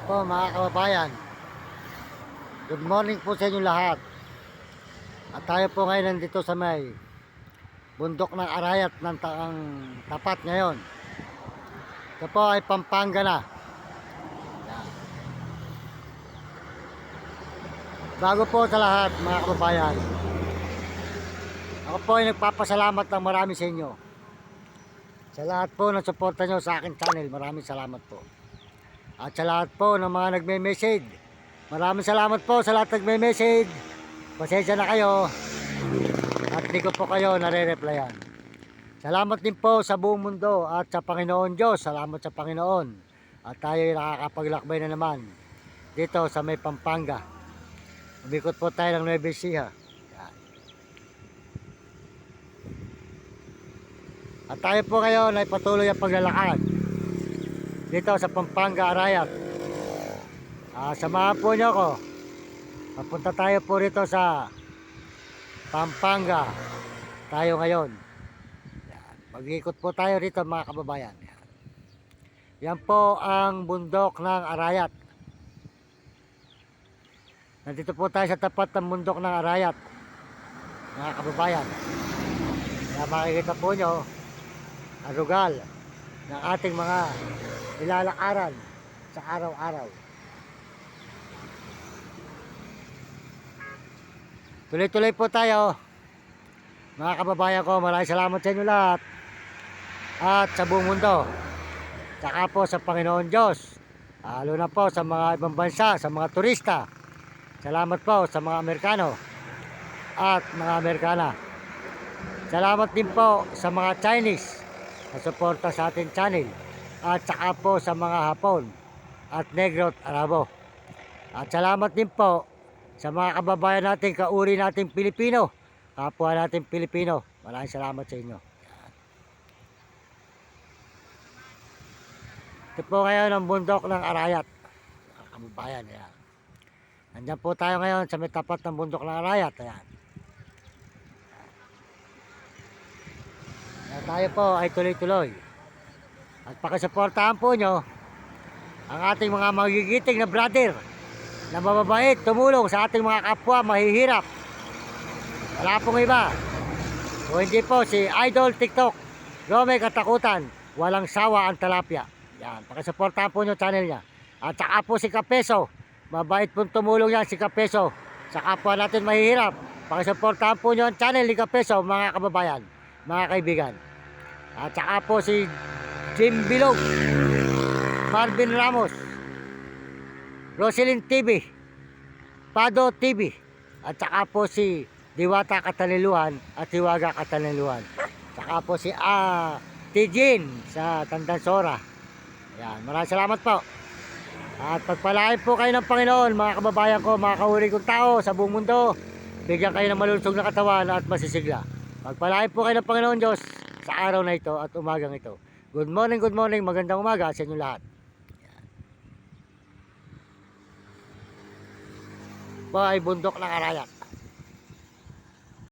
Po mga kababayan, good morning po sa inyo lahat. At tayo po ngayon nandito sa may bundok ng Arayat ng tapat ngayon. Ito po ay Pampanga na. Yan. Bago po sa lahat mga kababayan, ako po ay nagpapasalamat ng marami sa inyo. Sa lahat po ng suporta nyo sa aking channel, maraming salamat po. At sa lahat po ng mga nagme-message, maraming salamat po sa lahat nagme-message. Pasensya na kayo at di ko po kayo nare-replyan. Salamat din po sa buong mundo at sa Panginoon Diyos. Salamat sa Panginoon. At tayo ay nakakapaglakbay na naman dito sa may Pampanga. Umikot po tayo ng Nueva Ecija. At tayo po ngayon ay patuloy ang paglalakad dito sa Pampanga, Arayat. Samahan po nyo ako. Papunta tayo po rito sa Pampanga tayo ngayon. Mag-ikot po tayo rito mga kababayan. Yan po ang bundok ng Arayat. Nandito po tayo sa tapat ng bundok ng Arayat mga kababayan. Kaya makikita po nyo ang lugar ng ating mga nilalakaran sa araw-araw. Tuloy-tuloy po tayo mga kababayan ko. Maraming salamat sa inyo lahat at sa buong mundo, saka po sa Panginoon Diyos, lalo na po sa mga ibang bansa, sa mga turista. Salamat po sa mga Amerikano at mga Amerikana. Salamat din po sa mga Chinese na suporta sa ating channel, at saka po sa mga Hapon at Negro at Arabo. At salamat din po sa mga kababayan natin, kauri nating Pilipino, kapwa natin Pilipino. Maraming salamat sa inyo. Ito po ngayon ang bundok ng Arayat mga kababayan. Ayan. Nandyan po tayo ngayon sa may tapat ng bundok ng Arayat. Ayan. Tayo po ay tuloy-tuloy. At pakisuportahan po nyo ang ating mga magigiting na brother na mababait, tumulong sa ating mga kapwa mahihirap. Wala pong iba o hindi po si Idol TikTok Rome Katakutan, walang sawa ang talapia. Yan, pakisuportahan po nyo channel niya. At saka po si Kapeso, mabait pong tumulong yan si Kapeso sa kapwa natin mahihirap. Pakisuportahan po nyo ang channel ni Kapeso mga kababayan, mga kaibigan. At saka po si Jim Bilog, Marvin Ramos, Roselyn TV, Pado TV, at saka po si Diwata Kataniluhan at Hiwaga Kataniluhan. Saka po si Tijin sa Tandansora. Ayan, maraming salamat po. At pagpalain po kayo ng Panginoon mga kababayan ko, mga kahuri kong tao sa buong mundo. Bigyan kayo ng malusog na katawan at masisigla. Pagpalain po kayo ng Panginoon Diyos sa araw na ito at umagang ito. Good morning, magandang umaga sa inyo lahat. Po ay bundok ng Arayat.